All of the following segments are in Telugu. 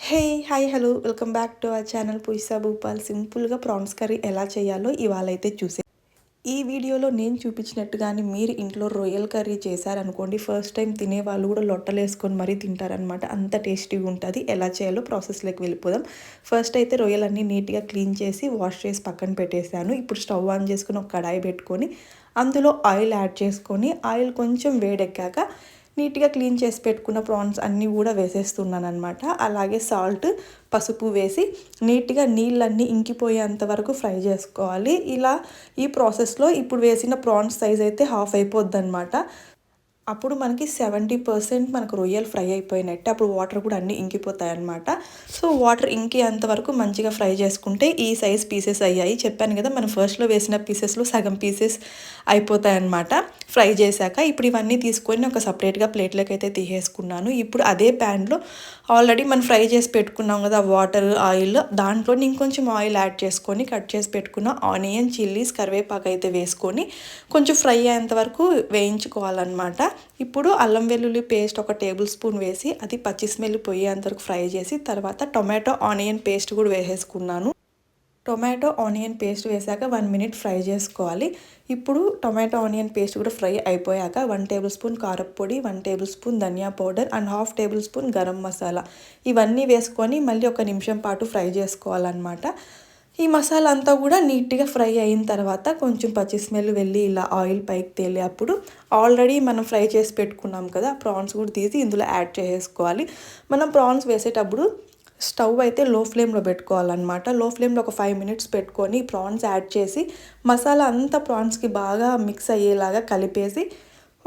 Hey hi hello welcome back to our channel Pujitha Bhupal. సింపుల్గా ప్రాన్స్ కర్రీ ఎలా చేయాలో ఇవాళ అయితే చూసే ఈ వీడియోలో నేను చూపించినట్టుగానే మీరు ఇంట్లో రొయ్యల కర్రీ చేశారనుకోండి, ఫస్ట్ టైం తినే వాళ్ళు కూడా లొట్టలేసుకొని మరీ తింటారనమాట. అంత టేస్టీగా ఉంటుంది. ఎలా చేయాలో ప్రాసెస్లోకి వెళ్ళిపోదాం. ఫస్ట్ అయితే రొయ్యలన్నీ నీట్గా క్లీన్ చేసి వాష్ చేసి పక్కన పెట్టేశాను. ఇప్పుడు స్టవ్ ఆన్ చేసుకొని ఒక కడాయి పెట్టుకొని అందులో ఆయిల్ యాడ్ చేసుకొని ఆయిల్ కొంచెం వేడెక్కాక నీట్గా క్లీన్ చేసి పెట్టుకున్న ప్రాన్స్ అన్నీ కూడా వేసేస్తున్నాను అనమాట. అలాగే సాల్ట్, పసుపు వేసి నీట్గా నీళ్ళన్నీ ఇంకిపోయేంత వరకు ఫ్రై చేసుకోవాలి. ఇలా ఈ ప్రాసెస్లో ఇప్పుడు వేసిన ప్రాన్స్ సైజ్ అయితే హాఫ్ అయిపోద్ది అనమాట. అప్పుడు మనకి 70% మనకు రొయ్యలు ఫ్రై అయిపోయినట్టే. అప్పుడు వాటర్ కూడా అన్నీ ఇంకిపోతాయి అన్నమాట. సో వాటర్ ఇంకేంత వరకు మంచిగా ఫ్రై చేసుకుంటే ఈ సైజ్ పీసెస్ అయ్యాయి. చెప్పాను కదా, మనం ఫస్ట్లో వేసిన పీసెస్లో సగం పీసెస్ అయిపోతాయి అన్నమాట ఫ్రై చేశాక. ఇప్పుడు ఇవన్నీ తీసుకొని ఒక సపరేట్గా ప్లేట్లోకి అయితే తీసేసుకున్నాను. ఇప్పుడు అదే ప్యాన్లో ఆల్రెడీ మనం ఫ్రై చేసి పెట్టుకున్నాం కదా వాటర్, ఆయిల్, దాంట్లో ఇంకొంచెం ఆయిల్ యాడ్ చేసుకొని కట్ చేసి పెట్టుకున్న ఆనియన్, చిల్లీస్, కరివేపాకు అయితే వేసుకొని కొంచెం ఫ్రై అయ్యేంత వరకు వేయించుకోవాలన్నమాట. ఇప్పుడు అల్లం వెల్లుల్లి పేస్ట్ ఒక టేబుల్ స్పూన్ వేసి అది పచ్చి స్మెల్ పోయేంత వరకు ఫ్రై చేసి తర్వాత టొమాటో ఆనియన్ పేస్ట్ కూడా వేసేసుకున్నాను. టొమాటో ఆనియన్ పేస్ట్ వేసాక 1 మినిట్ ఫ్రై చేసుకోవాలి. ఇప్పుడు టొమాటో ఆనియన్ పేస్ట్ కూడా ఫ్రై అయిపోయాక 1 టేబుల్ స్పూన్ కారప్పొడి, 1 టేబుల్ స్పూన్ ధనియా powder and half tablespoon garam masala ఇవన్నీ వేసుకొని మళ్ళీ 1 నిమిషం పాటు ఫ్రై చేసుకోవాలన్నమాట. ఈ మసాలా అంతా కూడా నీట్గా ఫ్రై అయిన తర్వాత కొంచెం పచ్చి స్మెల్ వెళ్ళి ఇలా ఆయిల్ పైకి తేలే అప్పుడు ఆల్రెడీ మనం ఫ్రై చేసి పెట్టుకున్నాం కదా ప్రాన్స్ కూడా తీసి ఇందులో యాడ్ చేసుకోవాలి. మనం ప్రాన్స్ వేసేటప్పుడు స్టవ్ అయితే లో ఫ్లేమ్లో పెట్టుకోవాలన్నమాట. లో ఫ్లేమ్లో ఒక 5 మినిట్స్ పెట్టుకొని ప్రాన్స్ యాడ్ చేసి మసాలా అంతా ప్రాన్స్కి బాగా మిక్స్ అయ్యేలాగా కలిపేసి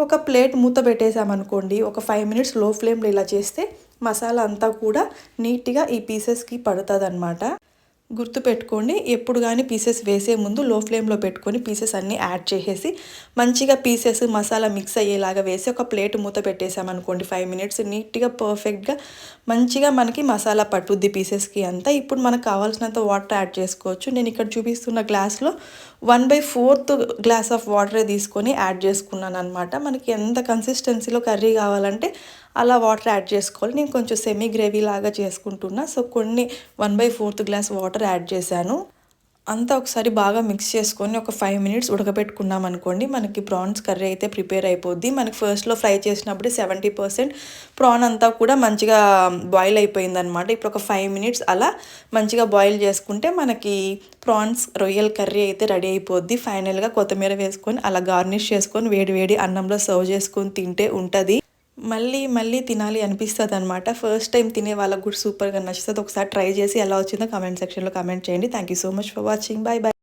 ఒక ప్లేట్ మూత పెట్టేసామనుకోండి. ఒక 5 మినిట్స్ లో ఫ్లేమ్లో ఇలా చేస్తే మసాలా అంతా కూడా నీట్గా ఈ పీసెస్కి పడుతుంది అన్నమాట. గుర్తుపెట్టుకోండి, ఎప్పుడు కానీ పీసెస్ వేసే ముందు లో ఫ్లేమ్లో పెట్టుకొని పీసెస్ అన్నీ యాడ్ చేసేసి మంచిగా పీసెస్ మసాలా మిక్స్ అయ్యేలాగా వేసి ఒక ప్లేట్ మూత పెట్టేసామనుకోండి 5 మినిట్స్ నీట్గా పర్ఫెక్ట్గా మంచిగా మనకి మసాలా పట్టుద్ది పీసెస్కి అంతా. ఇప్పుడు మనకు కావాల్సినంత వాటర్ యాడ్ చేసుకోవచ్చు. నేను ఇక్కడ చూపిస్తున్న గ్లాస్లో 1/4 గ్లాస్ ఆఫ్ వాటర్ తీసుకొని యాడ్ చేసుకున్నాను అనమాట. మనకి ఎంత కన్సిస్టెన్సీలో కర్రీ కావాలంటే అలా వాటర్ యాడ్ చేసుకోవాలి. నేను కొంచెం సెమీ గ్రేవీ లాగా చేసుకుంటున్నా. సో కొన్ని 1/4 గ్లాస్ వాటర్ యాడ్ చేశాను. అంతా ఒకసారి బాగా మిక్స్ చేసుకొని ఒక 5 మినిట్స్ ఉడకబెట్టుకున్నాం అనుకోండి, మనకి ప్రాన్స్ కర్రీ అయితే ప్రిపేర్ అయిపోద్ది. మనకి ఫస్ట్లో ఫ్రై చేసినప్పుడు 70% ప్రాన్ అంతా కూడా మంచిగా బాయిల్ అయిపోయిందనమాట. ఇప్పుడు ఒక 5 మినిట్స్ అలా మంచిగా బాయిల్ చేసుకుంటే మనకి ప్రాన్స్ రొయ్యల కర్రీ అయితే రెడీ అయిపోద్ది. ఫైనల్గా కొత్తిమీర వేసుకొని అలా గార్నిష్ చేసుకొని వేడి వేడి అన్నంలో సర్వ్ చేసుకొని తింటే ఉంటుంది. మళ్ళీ మళ్ళీ తినాలి అనిపిస్తుంది అనమాట. ఫస్ట్ టైం తినే వాళ్ళకు కూడా సూపర్గా నచ్చుతుంది. ఒకసారి ట్రై చేసి ఎలా వచ్చిందో కామెంట్ సెక్షన్లో కామెంట్ చేయండి. Thank you so much for watching. Bye bye.